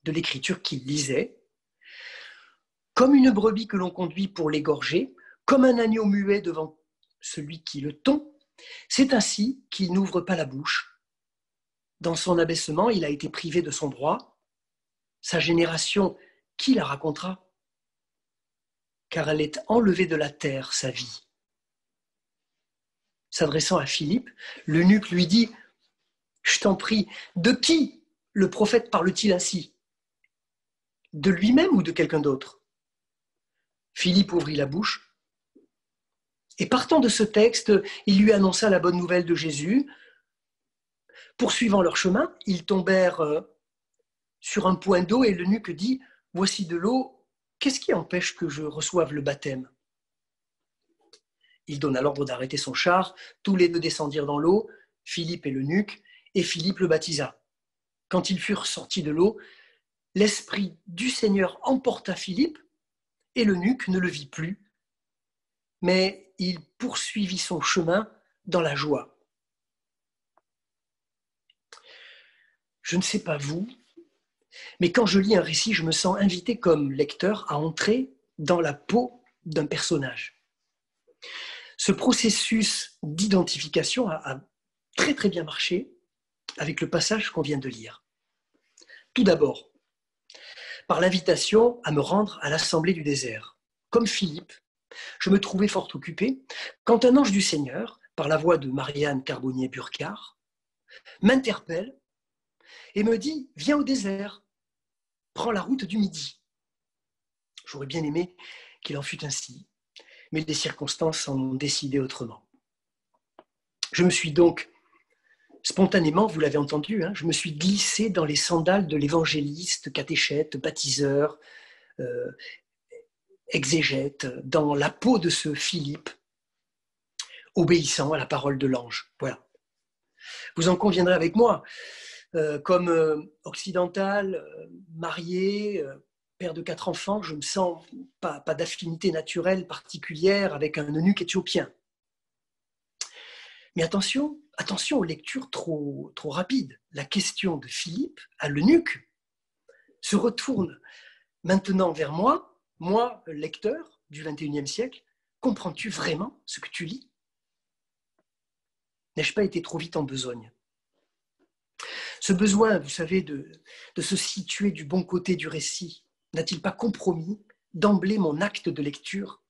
de l'écriture qu'il lisait. « Comme une brebis que l'on conduit pour l'égorger, comme un agneau muet devant celui qui le tond, c'est ainsi qu'il n'ouvre pas la bouche. Dans son abaissement, il a été privé de son droit. Sa génération, qui la racontera ? Car elle est enlevée de la terre, sa vie. » S'adressant à Philippe, l'eunuque lui dit, « Je t'en prie, de qui le prophète parle-t-il ainsi ? De lui-même ou de quelqu'un d'autre ?» Philippe ouvrit la bouche, et partant de ce texte, il lui annonça la bonne nouvelle de Jésus. Poursuivant leur chemin, ils tombèrent sur un point d'eau et l'eunuque dit, « Voici de l'eau, qu'est-ce qui empêche que je reçoive le baptême ?» Il donna l'ordre d'arrêter son char, tous les deux descendirent dans l'eau, Philippe et l'eunuque, et Philippe le baptisa. Quand ils furent sortis de l'eau, l'Esprit du Seigneur emporta Philippe, et l'eunuque ne le vit plus, mais il poursuivit son chemin dans la joie. Je ne sais pas vous, mais quand je lis un récit, je me sens invité comme lecteur à entrer dans la peau d'un personnage. Ce processus d'identification a très très bien marché avec le passage qu'on vient de lire. Tout d'abord, par l'invitation à me rendre à l'Assemblée du désert. Comme Philippe, je me trouvais fort occupé quand un ange du Seigneur, par la voix de Marianne Carbonnier-Burcard, m'interpelle et me dit « Viens au désert, prends la route du midi ». J'aurais bien aimé qu'il en fût ainsi, mais les circonstances en ont décidé autrement. Je me suis donc, spontanément, vous l'avez entendu, je me suis glissé dans les sandales de l'évangéliste, catéchète, baptiseur, exégète, dans la peau de ce Philippe, obéissant à la parole de l'ange. Voilà. Vous en conviendrez avec moi, comme occidental, marié, père de 4 enfants, je ne me sens pas d'affinité naturelle particulière avec un eunuque éthiopien. Mais attention aux lectures trop rapides. La question de Philippe à l'eunuque se retourne maintenant vers moi, lecteur du XXIe siècle. Comprends-tu vraiment ce que tu lis ? N'ai-je pas été trop vite en besogne ? Ce besoin, vous savez, de se situer du bon côté du récit, n'a-t-il pas compromis d'emblée mon acte de lecture ?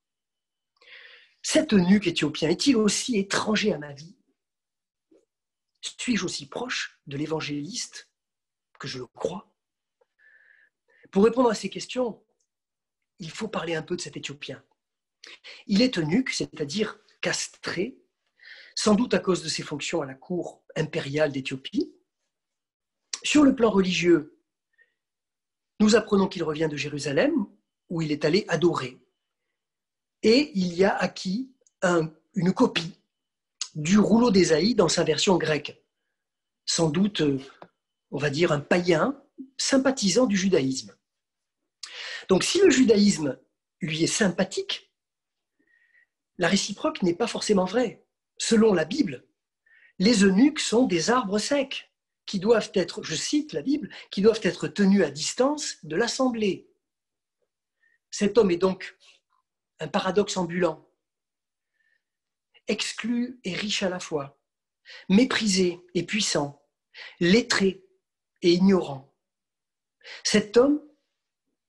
Cet eunuque éthiopien est-il aussi étranger à ma vie ? Suis-je aussi proche de l'évangéliste que je le crois ? Pour répondre à ces questions, il faut parler un peu de cet Éthiopien. Il est eunuque, c'est-à-dire castré, sans doute à cause de ses fonctions à la cour impériale d'Éthiopie. Sur le plan religieux, nous apprenons qu'il revient de Jérusalem, où il est allé adorer. Et il y a acquis une copie du rouleau d'Ésaïe dans sa version grecque. Sans doute, on va dire, un païen sympathisant du judaïsme. Donc si le judaïsme lui est sympathique, la réciproque n'est pas forcément vraie. Selon la Bible, les eunuques sont des arbres secs qui doivent être, je cite la Bible, qui doivent être tenus à distance de l'assemblée. Cet homme est donc un paradoxe ambulant, exclu et riche à la fois, méprisé et puissant, lettré et ignorant. Cet homme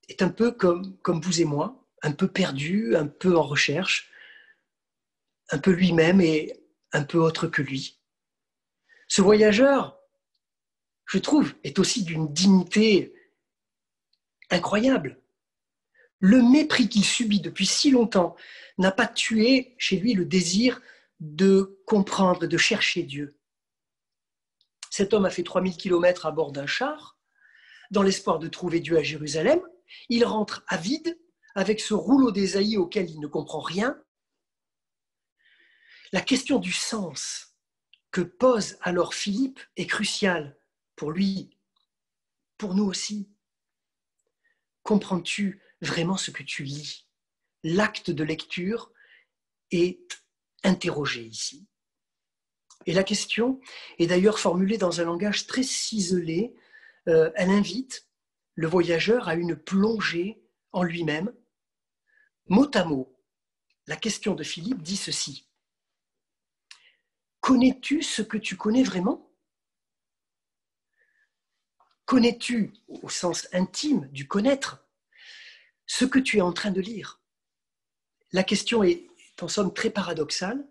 est un peu comme vous et moi, un peu perdu, un peu en recherche, un peu lui-même et un peu autre que lui. Ce voyageur, je trouve, est aussi d'une dignité incroyable. Le mépris qu'il subit depuis si longtemps n'a pas tué chez lui le désir de comprendre et de chercher Dieu. Cet homme a fait 3000 kilomètres à bord d'un char, dans l'espoir de trouver Dieu à Jérusalem. Il rentre avide, avec ce rouleau d'Ésaïe auquel il ne comprend rien. La question du sens que pose alors Philippe est cruciale pour lui, pour nous aussi. Comprends-tu vraiment ce que tu lis? L'acte de lecture est interrogé ici. Et la question est d'ailleurs formulée dans un langage très ciselé. Elle invite le voyageur à une plongée en lui-même. Mot à mot, la question de Philippe dit ceci. Connais-tu ce que tu connais vraiment? Connais-tu, au sens intime du connaître, ce que tu es en train de lire? La question est en somme très paradoxale,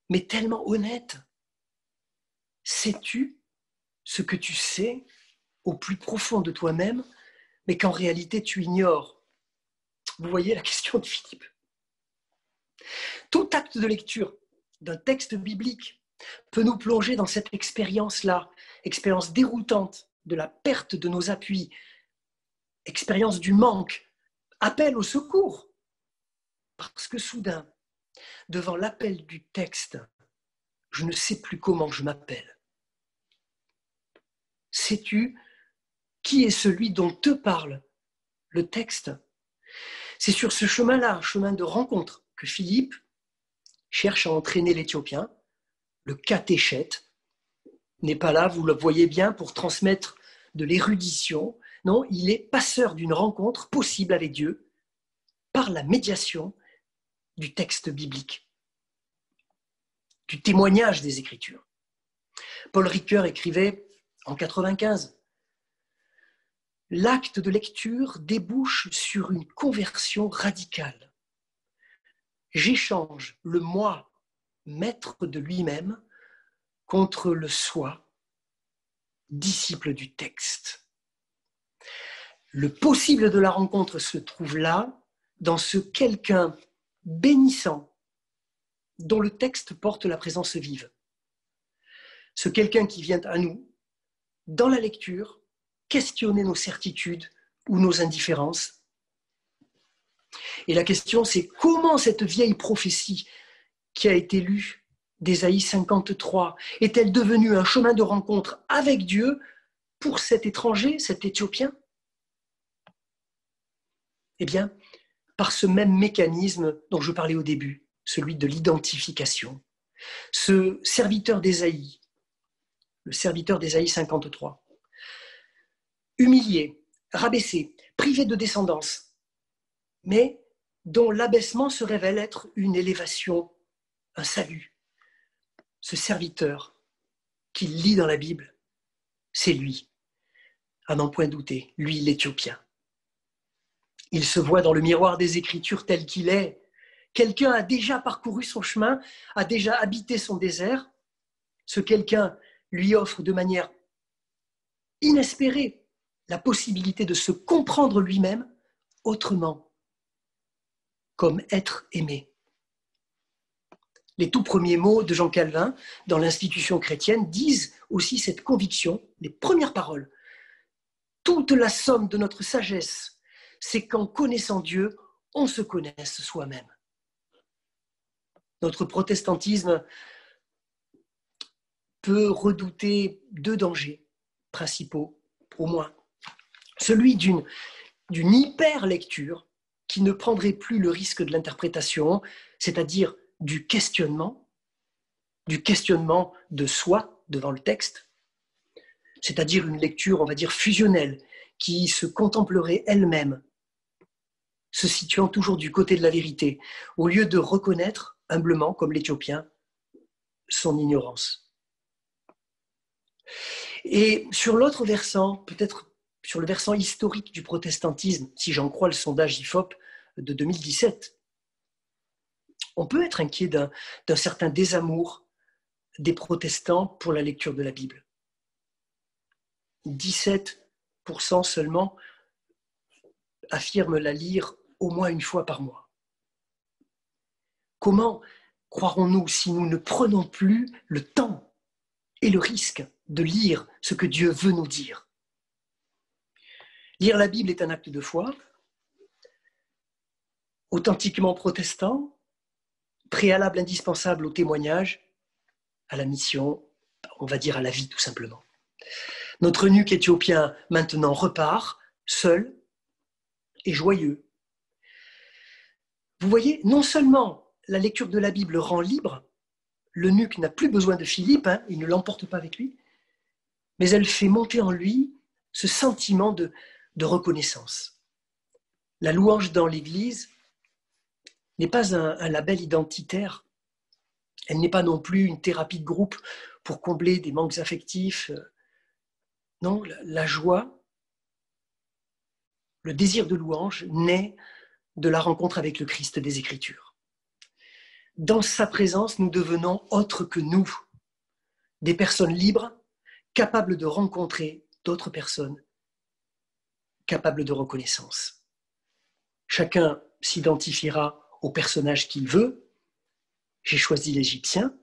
mais tellement honnête. Sais-tu ce que tu sais au plus profond de toi-même, mais qu'en réalité tu ignores? Vous voyez la question de Philippe. Tout acte de lecture d'un texte biblique peut nous plonger dans cette expérience-là, expérience déroutante de la perte de nos appuis, expérience du manque, appel au secours. Parce que soudain, devant l'appel du texte, je ne sais plus comment je m'appelle. Sais-tu qui est celui dont te parle le texte? C'est sur ce chemin-là, chemin de rencontre, que Philippe cherche à entraîner l'Éthiopien. Le catéchète n'est pas là, vous le voyez bien, pour transmettre de l'érudition. Non, il est passeur d'une rencontre possible avec Dieu par la médiation du texte biblique, du témoignage des Écritures. Paul Ricoeur écrivait en 95 « L'acte de lecture débouche sur une conversion radicale. J'échange le moi, maître de lui-même, contre le soi, disciple du texte. » Le possible de la rencontre se trouve là, dans ce quelqu'un bénissant dont le texte porte la présence vive. Ce quelqu'un qui vient à nous, dans la lecture, questionner nos certitudes ou nos indifférences. Et la question, c'est comment cette vieille prophétie qui a été lue d'Ésaïe 53 est-elle devenue un chemin de rencontre avec Dieu pour cet étranger, cet Éthiopien? Eh bien, par ce même mécanisme dont je parlais au début, celui de l'identification. Ce serviteur d'Ésaïe, le serviteur d'Ésaïe 53, humilié, rabaissé, privé de descendance, mais dont l'abaissement se révèle être une élévation, un salut. Ce serviteur qu'il lit dans la Bible, c'est lui, à n'en point douter, lui l'Éthiopien. Il se voit dans le miroir des Écritures tel qu'il est. Quelqu'un a déjà parcouru son chemin, a déjà habité son désert. Ce quelqu'un lui offre de manière inespérée la possibilité de se comprendre lui-même autrement, comme être aimé. Les tout premiers mots de Jean Calvin dans l'institution chrétienne disent aussi cette conviction, les premières paroles. Toute la somme de notre sagesse, c'est qu'en connaissant Dieu, on se connaisse soi-même. Notre protestantisme peut redouter deux dangers principaux, au moins. Celui d'une hyper-lecture qui ne prendrait plus le risque de l'interprétation, c'est-à-dire du questionnement de soi devant le texte, c'est-à-dire une lecture, on va dire, fusionnelle, qui se contemplerait elle-même, se situant toujours du côté de la vérité, au lieu de reconnaître, humblement, comme l'Éthiopien, son ignorance. Et sur l'autre versant, peut-être sur le versant historique du protestantisme, si j'en crois le sondage IFOP de 2017, on peut être inquiet d'un certain désamour des protestants pour la lecture de la Bible. 17% seulement affirment la lire au moins une fois par mois. Comment croirons-nous si nous ne prenons plus le temps et le risque de lire ce que Dieu veut nous dire? Lire la Bible est un acte de foi, authentiquement protestant, préalable indispensable au témoignage, à la mission, on va dire à la vie tout simplement. Notre eunuque éthiopien maintenant repart, seul et joyeux. Vous voyez, non seulement la lecture de la Bible rend libre, l'eunuque n'a plus besoin de Philippe, il ne l'emporte pas avec lui, mais elle fait monter en lui ce sentiment de reconnaissance. La louange dans l'Église n'est pas un label identitaire, elle n'est pas non plus une thérapie de groupe pour combler des manques affectifs. Non, la joie, le désir de louange naît de la rencontre avec le Christ des Écritures. Dans sa présence, nous devenons autres que nous, des personnes libres, capables de rencontrer d'autres personnes, capables de reconnaissance. Chacun s'identifiera au personnage qu'il veut. J'ai choisi l'Égyptien.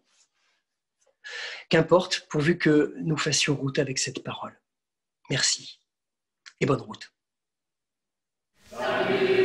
Qu'importe, pourvu que nous fassions route avec cette parole. Merci et bonne route. Salut.